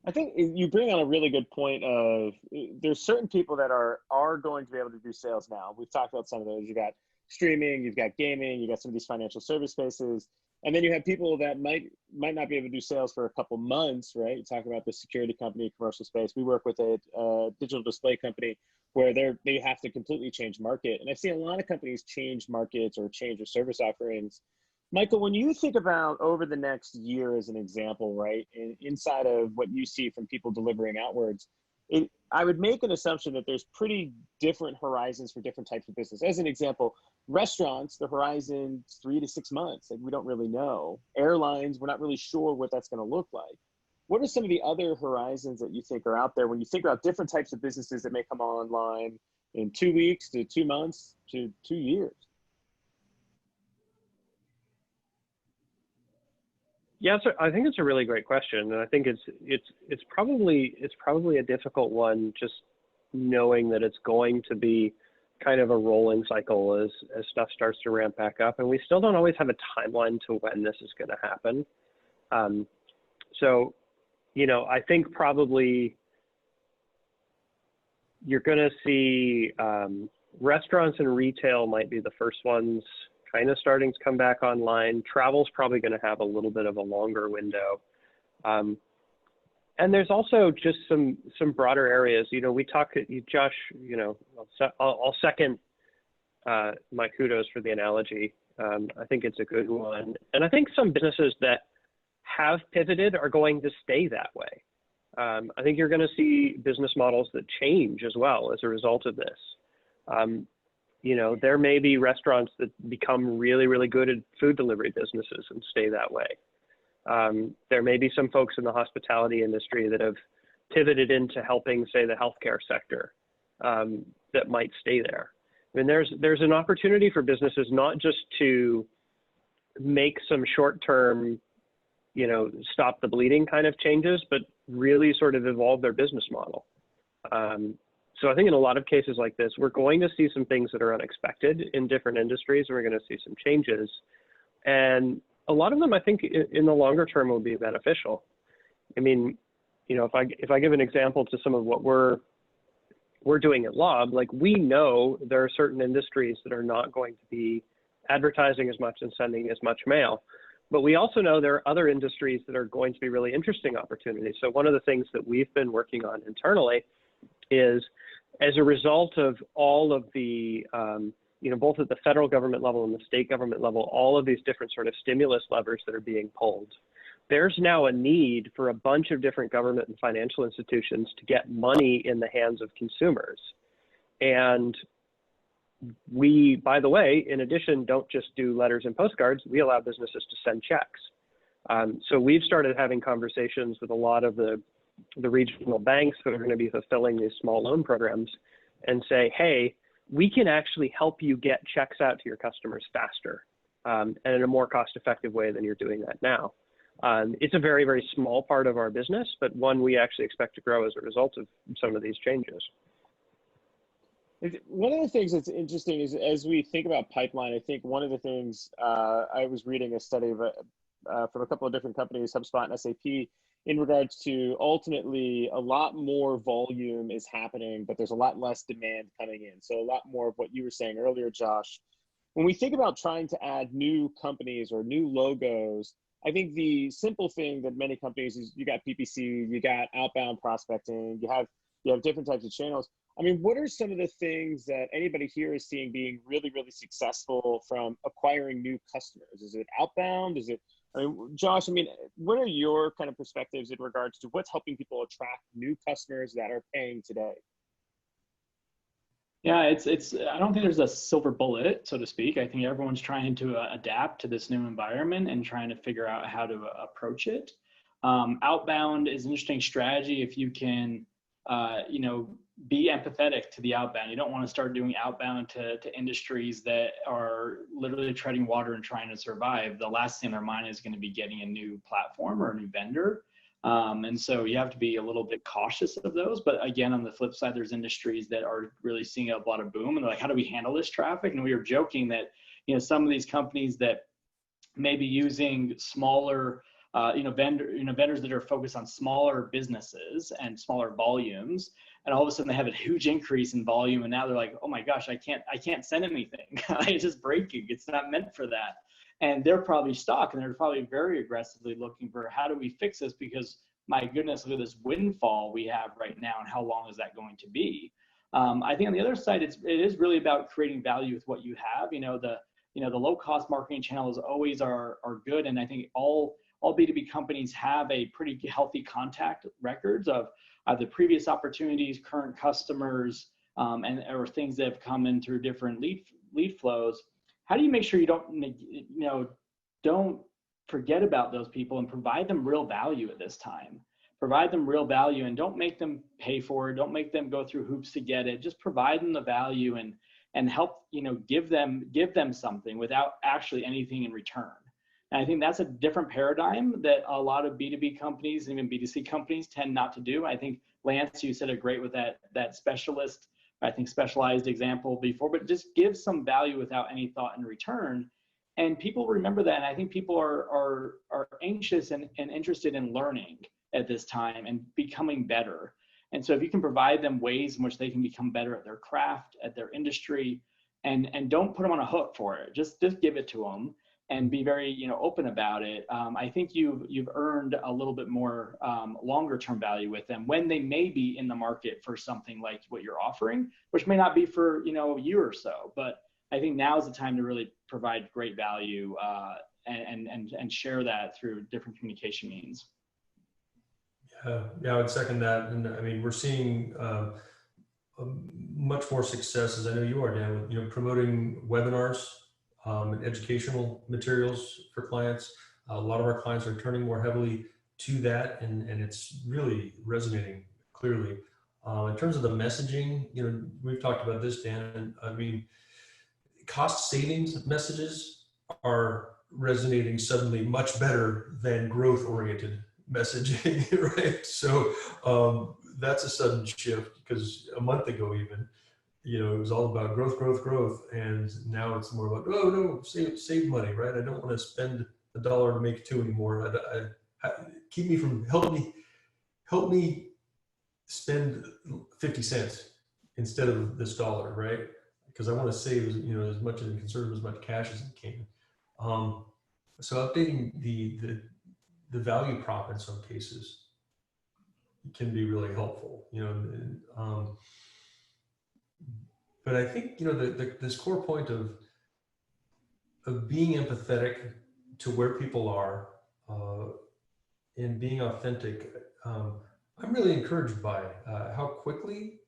I think you bring on a really good point of there's certain people that are going to be able to do sales now. We've talked about some of those. You've got streaming, you've got gaming, you've got some of these financial service spaces. And then you have people that might not be able to do sales for a couple months, right? You talk about the security company, commercial space. We work with a digital display company where they have to completely change market. And I've seen a lot of companies change markets or change their service offerings. Michael, when you think about over the next year as an example, right, inside of what you see from people delivering outwards, I would make an assumption that there's pretty different horizons for different types of business. As an example, restaurants, the horizon 3 to 6 months, like we don't really know. Airlines, we're not really sure what that's going to look like. What are some of the other horizons that you think are out there when you think about different types of businesses that may come online in 2 weeks to 2 months to 2 years? Yeah, so I think it's a really great question, and I think it's probably a difficult one, just knowing that it's going to be kind of a rolling cycle as stuff starts to ramp back up, and we still don't always have a timeline to when this is going to happen. So, I think probably you're going to see restaurants and retail might be the first ones kind of starting to come back online. Travel's probably going to have a little bit of a longer window. And there's also just some broader areas. We talk, Josh, I'll second my kudos for the analogy. I think it's a good one. And I think some businesses that have pivoted are going to stay that way. I think you're going to see business models that change as well as a result of this. There may be restaurants that become really, really good at food delivery businesses and stay that way. There may be some folks in the hospitality industry that have pivoted into helping, say, the healthcare sector that might stay there. I mean, there's an opportunity for businesses not just to make some short-term, stop the bleeding kind of changes, but really sort of evolve their business model. So I think in a lot of cases like this, we're going to see some things that are unexpected in different industries. We're going to see some changes. And a lot of them, I think, in the longer term will be beneficial. I mean, if I give an example to some of what we're doing at Lob, like we know there are certain industries that are not going to be advertising as much and sending as much mail. But we also know there are other industries that are going to be really interesting opportunities. So one of the things that we've been working on internally is, as a result of all of the, both at the federal government level and the state government level, all of these different sort of stimulus levers that are being pulled, there's now a need for a bunch of different government and financial institutions to get money in the hands of consumers. And we, by the way, in addition, don't just do letters and postcards, we allow businesses to send checks. So we've started having conversations with a lot of the regional banks that are going to be fulfilling these small loan programs and say, hey, we can actually help you get checks out to your customers faster and in a more cost-effective way than you're doing that now. It's a very, very small part of our business, but one we actually expect to grow as a result of some of these changes. One of the things that's interesting is as we think about pipeline, I think one of the things I was reading a study of from a couple of different companies, HubSpot and SAP, in regards to ultimately a lot more volume is happening, but there's a lot less demand coming in. So a lot more of what you were saying earlier, Josh. When we think about trying to add new companies or new logos, I think the simple thing that many companies is you got PPC, you got outbound prospecting, you have different types of channels. I mean, what are some of the things that anybody here is seeing being really, really successful from acquiring new customers? Is it outbound? Is it, I mean, Josh, I mean, what are your kind of perspectives in regards to what's helping people attract new customers that are paying today? Yeah, I don't think there's a silver bullet, so to speak. I think everyone's trying to adapt to this new environment and trying to figure out how to approach it. Outbound is an interesting strategy if you can, be empathetic to the outbound. You don't want to start doing outbound to industries that are literally treading water and trying to survive. The last thing in their mind is going to be getting a new platform or a new vendor. And so you have to be a little bit cautious of those. But again, on the flip side, there's industries that are really seeing a lot of boom and they're like, how do we handle this traffic? And we were joking that, some of these companies that may be using smaller, vendors that are focused on smaller businesses and smaller volumes. And all of a sudden they have a huge increase in volume. And now they're like, oh my gosh, I can't send anything. It's just breaking. It's not meant for that. And they're probably stuck and they're probably very aggressively looking for how do we fix this? Because my goodness, look at this windfall we have right now and how long is that going to be? I think on the other side, it is really about creating value with what you have. The low cost marketing channels always are good. And I think all B2B companies have a pretty healthy contact records of the previous opportunities, current customers, or things that have come in through different lead flows. How do you make sure you don't forget about those people and provide them real value at this time? Provide them real value and don't make them pay for it. Don't make them go through hoops to get it. Just provide them the value and help, give them something without actually anything in return. And I think that's a different paradigm that a lot of B2B companies and even B2C companies tend not to do. I think, Lance, you said it great with that specialized example before, but just give some value without any thought in return. And people remember that. And I think people are anxious and interested in learning at this time and becoming better. And so if you can provide them ways in which they can become better at their craft, at their industry, and don't put them on a hook for it, just give it to them and be very open about it. I think you've earned a little bit more longer term value with them when they may be in the market for something like what you're offering, which may not be for a year or so. But I think now is the time to really provide great value and share that through different communication means. Yeah, I would second that. And I mean, we're seeing much more success, as I know you are, Dan, with promoting webinars and educational materials for clients. A lot of our clients are turning more heavily to that, and it's really resonating clearly. In terms of the messaging, we've talked about this, Dan, and I mean, cost savings messages are resonating suddenly much better than growth-oriented messaging, right? So that's a sudden shift, because a month ago even, it was all about growth, and now it's more about, oh no, save money, right? I don't want to spend $1 to make 2 anymore. Help me spend 50 cents instead of this dollar, right? Because I want to save as much and conserve as much cash as I can. So updating the value prop in some cases can be really helpful, but I think, this core point of being empathetic to where people are and being authentic, I'm really encouraged by how quickly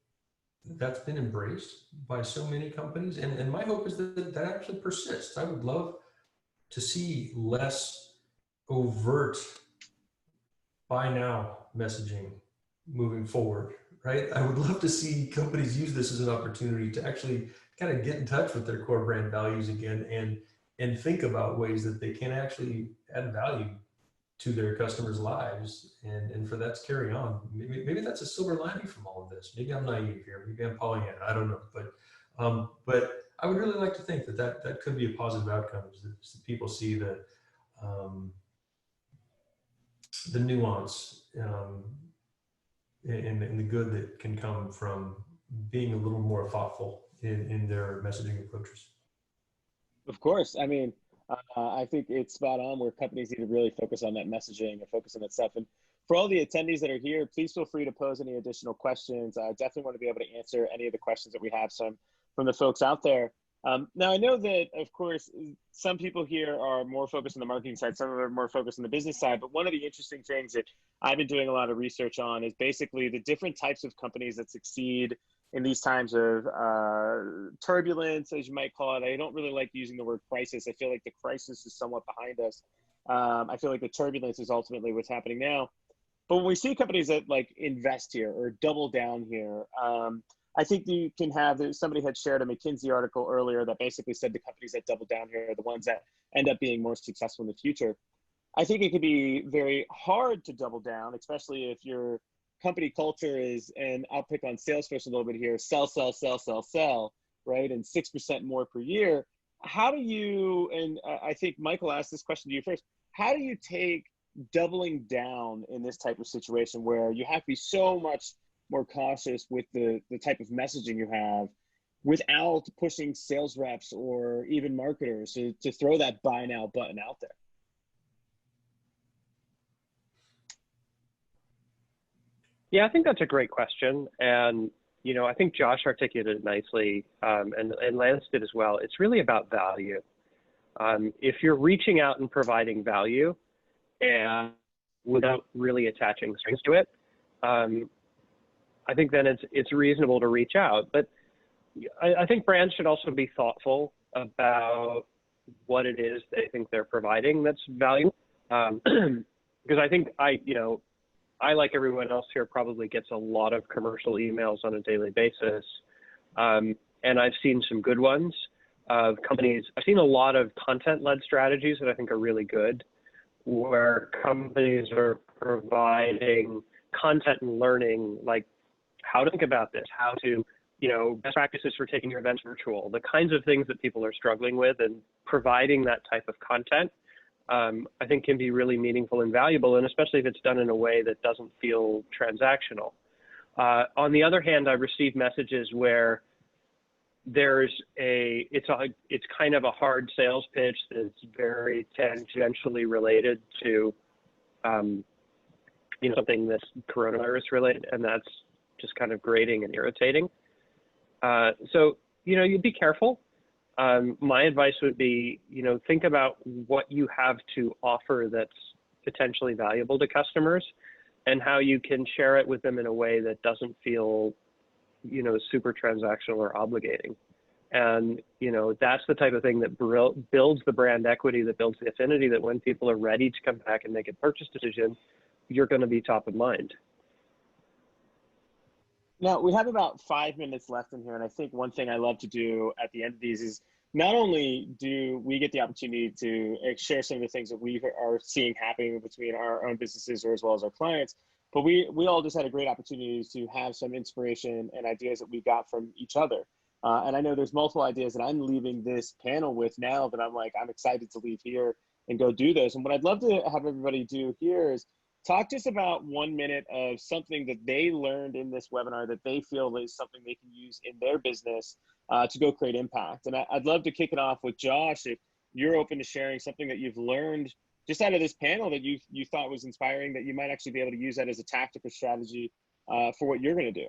that's been embraced by so many companies. And my hope is that actually persists. I would love to see less overt buy now messaging moving forward, right? I would love to see companies use this as an opportunity to actually kind of get in touch with their core brand values again and think about ways that they can actually add value to their customers' lives, and for that to carry on. Maybe that's a silver lining from all of this. Maybe I'm naive here. Maybe I'm Pollyanna. I don't know, but I would really like to think that could be a positive outcome. Is that people see the nuance and the good that can come from being a little more thoughtful in their messaging approaches. Of course. I mean, I think it's spot on where companies need to really focus on that messaging and focus on that stuff. And for all the attendees that are here, please feel free to pose any additional questions. I definitely want to be able to answer any of the questions that we have from the folks out there. Now, I know that, of course, some people here are more focused on the marketing side, some are more focused on the business side, but one of the interesting things that I've been doing a lot of research on is basically the different types of companies that succeed in these times of turbulence, as you might call it. I don't really like using the word crisis. I feel like the crisis is somewhat behind us. I feel like the turbulence is ultimately what's happening now. But when we see companies that like invest here or double down here, I think you can have, somebody had shared a McKinsey article earlier that basically said the companies that double down here are the ones that end up being more successful in the future. I think it can be very hard to double down, especially if your company culture is, and I'll pick on Salesforce a little bit here, sell, right? And 6% more per year. How do you, and I think Michael asked this question to you first, how do you take doubling down in this type of situation where you have to be so much more cautious with the type of messaging you have without pushing sales reps or even marketers to throw that buy now button out there? Yeah, I think that's a great question. And, you know, I think Josh articulated it nicely, and Lance did as well. It's really about value. If you're reaching out and providing value and without really attaching strings to it, I think then it's reasonable to reach out. But I think brands should also be thoughtful about what it is they think they're providing that's value. Because I think I, like everyone else here, probably gets a lot of commercial emails on a daily basis. And I've seen some good ones of companies. I've seen a lot of content-led strategies that I think are really good, where companies are providing content and learning, like how to think about this, how to, best practices for taking your events virtual, the kinds of things that people are struggling with, and providing that type of content, I think can be really meaningful and valuable, and especially if it's done in a way that doesn't feel transactional. On the other hand, I received messages where it's kind of a hard sales pitch that's very tangentially related to, something that's coronavirus related, and that's just kind of grating and irritating. So, you'd be careful. My advice would be, think about what you have to offer that's potentially valuable to customers, and how you can share it with them in a way that doesn't feel, super transactional or obligating. And, that's the type of thing that builds the brand equity, that builds the affinity, that when people are ready to come back and make a purchase decision, you're going to be top of mind. Now, we have about 5 minutes left in here, and I think one thing I love to do at the end of these is not only do we get the opportunity to share some of the things that we are seeing happening between our own businesses or as well as our clients, but we all just had a great opportunity to have some inspiration and ideas that we got from each other. And I know there's multiple ideas that I'm leaving this panel with now that I'm excited to leave here and go do those. And what I'd love to have everybody do here is talk just about 1 minute of something that they learned in this webinar that they feel is something they can use in their business to go create impact. And I'd love to kick it off with Josh, if you're open to sharing something that you've learned just out of this panel that you thought was inspiring, that you might actually be able to use that as a tactic or strategy for what you're going to do.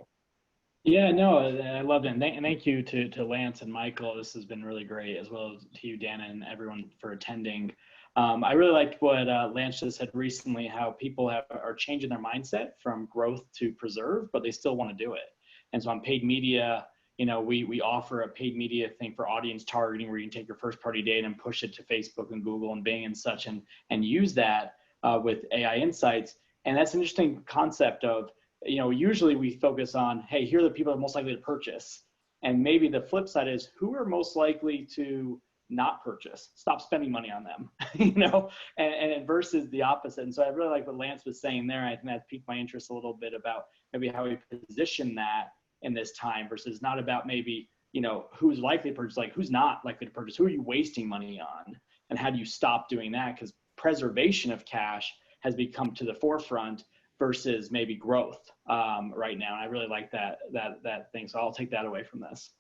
Yeah, no, I loved it. And thank you to Lance and Michael. This has been really great, as well as to you, Dana, and everyone for attending. I really liked what Lance just said recently, how people are changing their mindset from growth to preserve, but they still want to do it. And so on paid media, we offer a paid media thing for audience targeting, where you can take your first party data and push it to Facebook and Google and Bing and such, and use that with AI insights. And that's an interesting concept of, usually we focus on, hey, here are the people that are most likely to purchase. And maybe the flip side is, who are most likely to not purchase, stop spending money on them, you know, and versus the opposite. And so I really like what Lance was saying there. I think that piqued my interest a little bit about maybe how we position that in this time versus not about maybe, you know, who's likely to purchase, like who's not likely to purchase, who are you wasting money on, and how do you stop doing that? Because preservation of cash has become to the forefront versus maybe growth right now. And I really like that thing. So I'll take that away from this.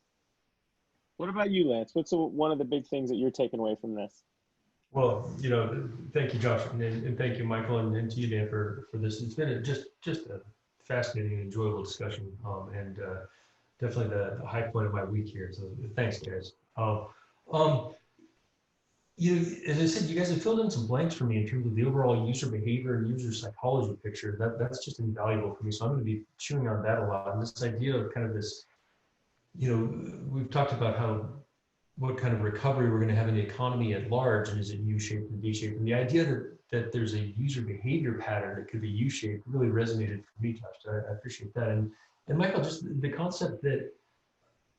What about you, Lance? What's one of the big things that you're taking away from this? Well, you know, thank you, Josh, and thank you, Michael, and to you, Dan, for this. It's been just a fascinating, enjoyable discussion, and definitely the high point of my week here. So thanks, guys. As I said, you guys have filled in some blanks for me in terms of the overall user behavior and user psychology picture. That's just invaluable for me. So I'm going to be chewing on that a lot. And this idea of kind of this, you know, we've talked about what kind of recovery we're going to have in the economy at large, and is it U-shaped and V-shaped? And the idea that there's a user behavior pattern that could be U-shaped really resonated for me, Josh. I appreciate that. And Michael, just the concept that,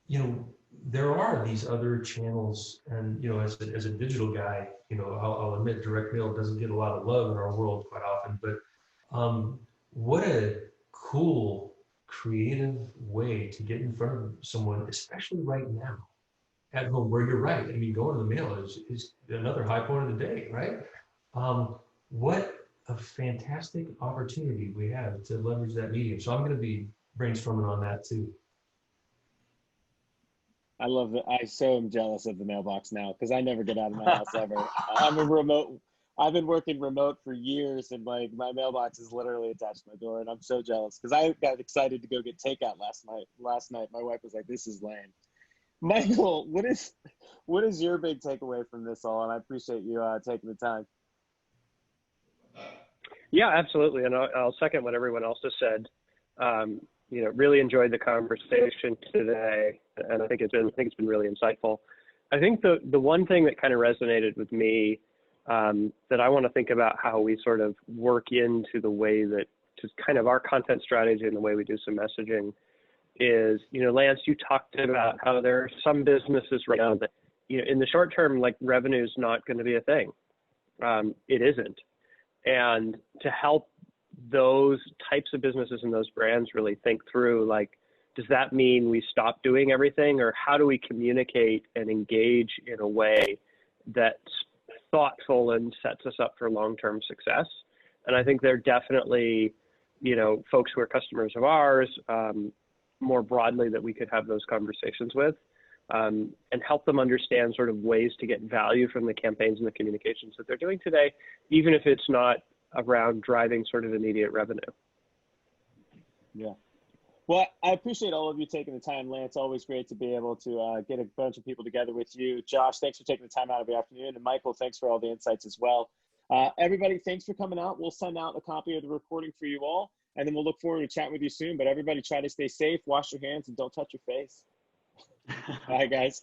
you know, there are these other channels, and, you know, as a digital guy, you know, I'll admit direct mail doesn't get a lot of love in our world quite often, but what a cool, creative way to get in front of someone, especially right now at home, where you're right. I mean, going to the mail is another high point of the day, right? What a fantastic opportunity we have to leverage that medium. So I'm going to be brainstorming on that too. I love it. I so am jealous of the mailbox now because I never get out of my house ever. I've been working remote for years, and like my mailbox is literally attached to my door, and I'm so jealous because I got excited to go get takeout last night. My wife was like, "This is lame." Michael, what is your big takeaway from this all? And I appreciate you taking the time. Yeah, absolutely. And I'll second what everyone else has said. You know, really enjoyed the conversation today, and I think it's been really insightful. I think the one thing that kind of resonated with me that I want to think about how we sort of work into the way that just kind of our content strategy and the way we do some messaging is, you know, Lance, you talked about how there are some businesses right now that, you know, in the short term, like revenue is not going to be a thing. It isn't. And to help those types of businesses and those brands really think through, like, does that mean we stop doing everything, or how do we communicate and engage in a way that's thoughtful and sets us up for long-term success? And I think they're definitely, you know, folks who are customers of ours, more broadly, that we could have those conversations with, and help them understand sort of ways to get value from the campaigns and the communications that they're doing today, even if it's not around driving sort of immediate revenue. Yeah. Well, I appreciate all of you taking the time, Lance. Always great to be able to get a bunch of people together with you. Josh, thanks for taking the time out of the afternoon. And Michael, thanks for all the insights as well. Everybody, thanks for coming out. We'll send out a copy of the recording for you all, and then we'll look forward to chatting with you soon. But everybody, try to stay safe, wash your hands, and don't touch your face. Bye, guys.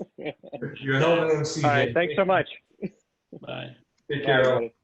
You're home, all right, thanks so much. Bye. Take care. Bye, everybody.